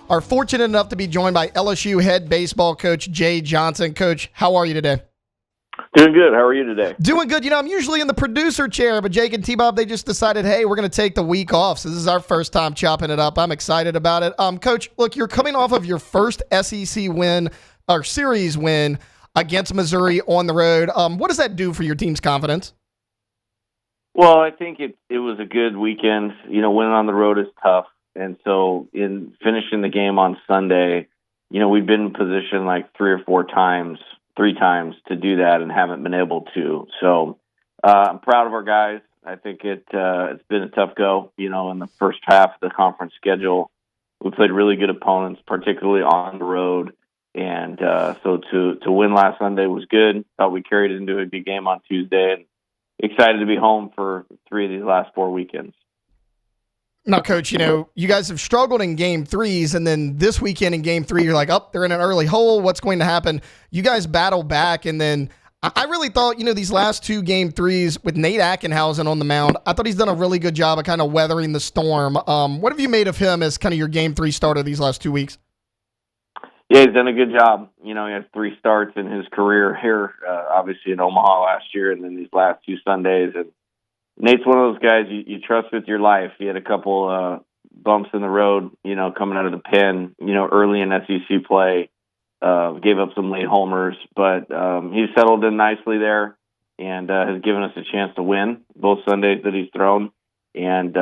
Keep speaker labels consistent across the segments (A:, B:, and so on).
A: are fortunate enough to be joined by LSU head baseball coach Jay Johnson. Coach, how are you today?
B: Doing good. How are you today?
A: Doing good. I'm usually in the producer chair, but Jake and T-Bob, they just decided, hey, we're going to take the week off. So this is our first time chopping it up. I'm excited about it. Coach, look, you're coming off of your first SEC win or series win against Missouri on the road. What does that do for your team's confidence?
B: Well, I think it was a good weekend. Winning on the road is tough. And so in finishing the game on Sunday, we've been in position like three times to do that and haven't been able to. So I'm proud of our guys. I think it's been a tough go, in the first half of the conference schedule. We played really good opponents, particularly on the road. And so to win last Sunday was good. Thought we carried it into a big game on Tuesday, and excited to be home for 3 of these last 4 weekends.
A: Now, Coach, you guys have struggled in game threes, and then this weekend in game three, you're like, they're in an early hole. What's going to happen? You guys battle back, and then I really thought, these last 2 game threes with Nate Ackenhausen on the mound, I thought he's done a really good job of kind of weathering the storm. What have you made of him as kind of your game 3 starter these last 2 weeks?
B: Yeah, he's done a good job. He has 3 starts in his career here, obviously in Omaha last year, and then these last 2 Sundays. And Nate's one of those guys you trust with your life. He had a couple bumps in the road, coming out of the pen, early in SEC play. Gave up some late homers, but he's settled in nicely there and has given us a chance to win both Sundays that he's thrown. And,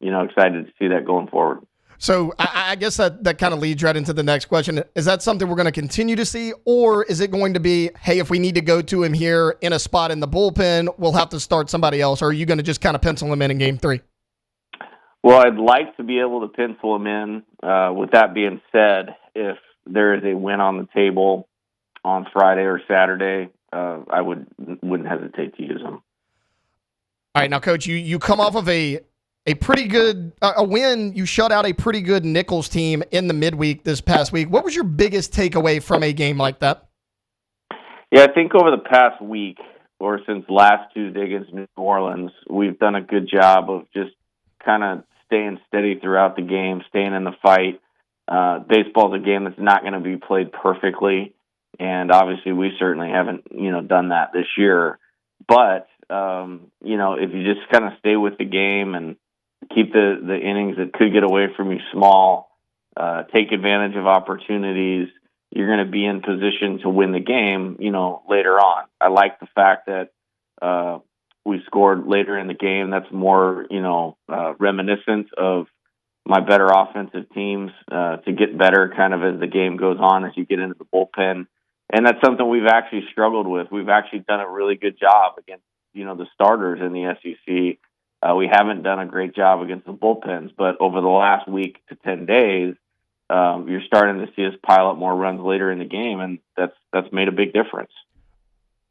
B: excited to see that going forward.
A: So I guess that kind of leads right into the next question. Is that something we're going to continue to see, or is it going to be, hey, if we need to go to him here in a spot in the bullpen, we'll have to start somebody else, or are you going to just kind of pencil him in game 3?
B: Well, I'd like to be able to pencil him in. With that being said, if there is a win on the table on Friday or Saturday, I wouldn't hesitate to use him.
A: All right, now, Coach, you come off of a pretty good a win. You shut out a pretty good Nichols team in the midweek this past week. What was your biggest takeaway from a game like that?
B: Yeah, I think over the past week, or since last Tuesday against New Orleans, we've done a good job of just kind of staying steady throughout the game, staying in the fight. Baseball's a game that's not going to be played perfectly, and obviously we certainly haven't, done that this year. But, if you just kind of stay with the game and keep the innings that could get away from you small, take advantage of opportunities, you're going to be in position to win the game, later on. I like the fact that we scored later in the game. That's more, reminiscent of my better offensive teams to get better kind of as the game goes on, as you get into the bullpen. And that's something we've actually struggled with. We've actually done a really good job against, the starters in the SEC. We haven't done a great job against the bullpens, but over the last week to 10 days, you're starting to see us pile up more runs later in the game, and that's made a big difference.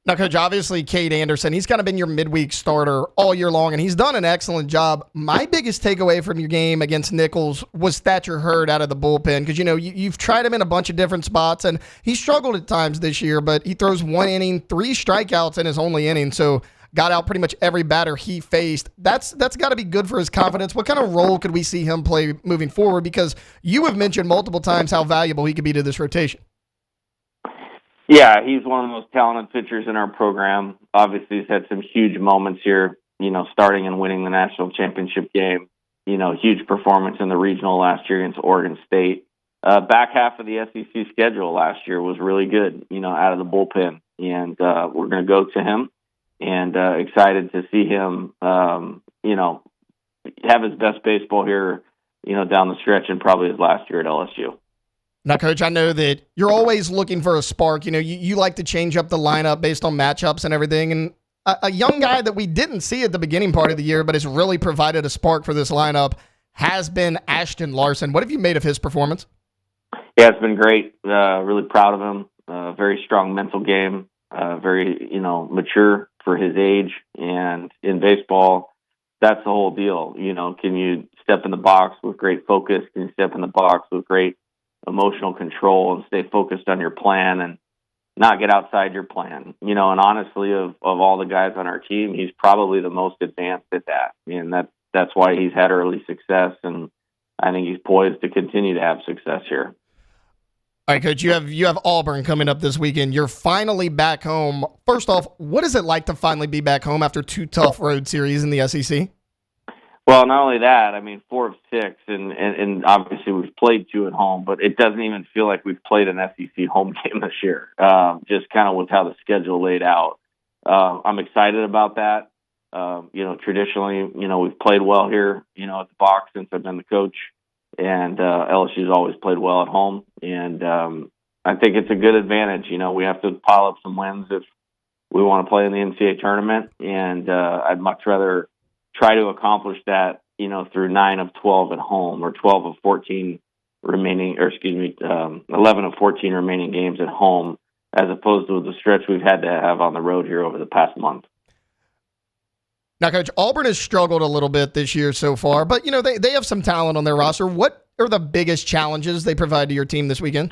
A: Now, Coach, obviously, Cade Anderson, he's kind of been your midweek starter all year long, and he's done an excellent job. My biggest takeaway from your game against Nichols was Thatcher Hurd out of the bullpen, because, you've tried him in a bunch of different spots, and he struggled at times this year, but he throws 1 inning, 3 strikeouts in his only inning, so got out pretty much every batter he faced. That's got to be good for his confidence. What kind of role could we see him play moving forward? Because you have mentioned multiple times how valuable he could be to this rotation.
B: Yeah, he's one of the most talented pitchers in our program. Obviously, he's had some huge moments here, starting and winning the national championship game. Huge performance in the regional last year against Oregon State. Back half of the SEC schedule last year was really good, out of the bullpen. And we're going to go to him, and excited to see him, have his best baseball here, down the stretch, and probably his last year at LSU.
A: Now, Coach, I know that you're always looking for a spark. You like to change up the lineup based on matchups and everything. And a young guy that we didn't see at the beginning part of the year but has really provided a spark for this lineup has been Ashton Larson. What have you made of his performance?
B: Yeah, it's been great. Really proud of him. Very strong mental game. Very, mature for his age. And in baseball, that's the whole deal. Can you step in the box with great focus? Can you step in the box with great emotional control and stay focused on your plan and not get outside your plan? And honestly, of all the guys on our team, he's probably the most advanced at that. And that's why he's had early success. And I think he's poised to continue to have success here.
A: All right, Coach, you have Auburn coming up this weekend. You're finally back home. First off, what is it like to finally be back home after 2 tough road series in the SEC?
B: Well, not only that, I mean, 4 of 6, and obviously we've played 2 at home, but it doesn't even feel like we've played an SEC home game this year, just kind of with how the schedule laid out. I'm excited about that. Traditionally, we've played well here, at the Box since I've been the coach, and LSU's always played well at home, and I think it's a good advantage. We have to pile up some wins if we want to play in the NCAA tournament, and I'd much rather try to accomplish that, through 9 of 12 at home, or 12 of 14 remaining, 11 of 14 remaining games at home, as opposed to the stretch we've had to have on the road here over the past month.
A: Now, Coach, Auburn has struggled a little bit this year so far, but, they have some talent on their roster. What are the biggest challenges they provide to your team this weekend?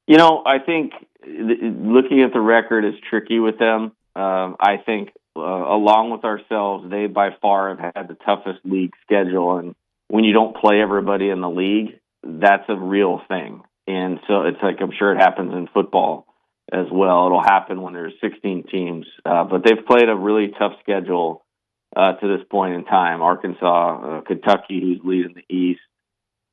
B: I think looking at the record is tricky with them. I think along with ourselves, they by far have had the toughest league schedule. And when you don't play everybody in the league, that's a real thing. And so it's like, I'm sure it happens in football as well. It'll happen when there's 16 teams. But they've played a really tough schedule to this point in time. Arkansas, Kentucky, who's leading the East,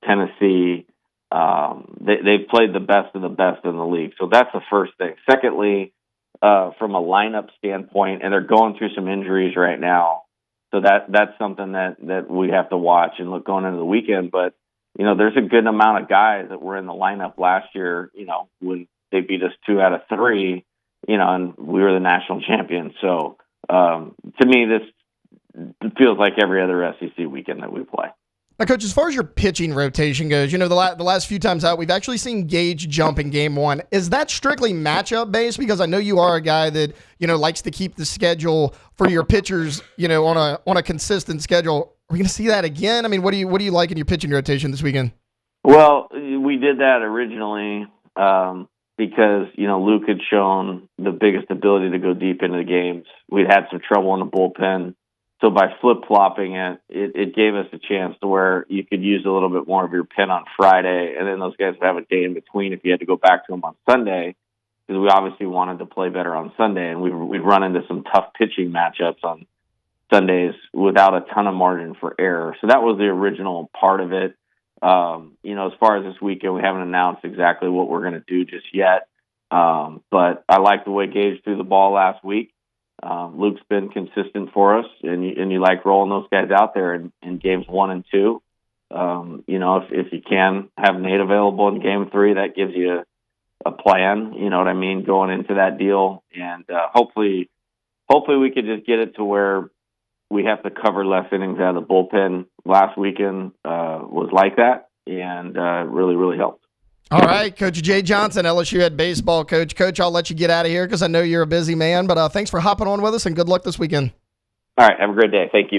B: Tennessee. They've played the best of the best in the league. So that's the first thing. Secondly, from a lineup standpoint, and they're going through some injuries right now. So that's something that we have to watch and look going into the weekend. But, there's a good amount of guys that were in the lineup last year, when they beat us 2 out of 3, and we were the national champions. So to me, this feels like every other SEC weekend that we play.
A: Now, Coach, as far as your pitching rotation goes, the last few times out, we've actually seen Gage jump in game 1. Is that strictly matchup based? Because I know you are a guy that, likes to keep the schedule for your pitchers, on a consistent schedule. Are we going to see that again? I mean, what do you like in your pitching rotation this weekend?
B: Well, we did that originally because, Luke had shown the biggest ability to go deep into the games. We'd had some trouble in the bullpen. So by flip-flopping it gave us a chance to where you could use a little bit more of your pen on Friday, and then those guys would have a day in between if you had to go back to them on Sunday, because we obviously wanted to play better on Sunday, and we'd run into some tough pitching matchups on Sundays without a ton of margin for error. So that was the original part of it. As far as this weekend, we haven't announced exactly what we're going to do just yet, but I like the way Gage threw the ball last week. Luke's been consistent for us, and you like rolling those guys out there in games 1 and 2. If you can have Nate available in game 3, that gives you a plan. You know what I mean, going into that deal, and hopefully we could just get it to where we have to cover less innings out of the bullpen. Last weekend was like that, and really, really helped.
A: All right, Coach Jay Johnson, LSU head baseball coach. Coach, I'll let you get out of here because I know you're a busy man, but thanks for hopping on with us, and good luck this weekend.
B: All right, have a great day. Thank you.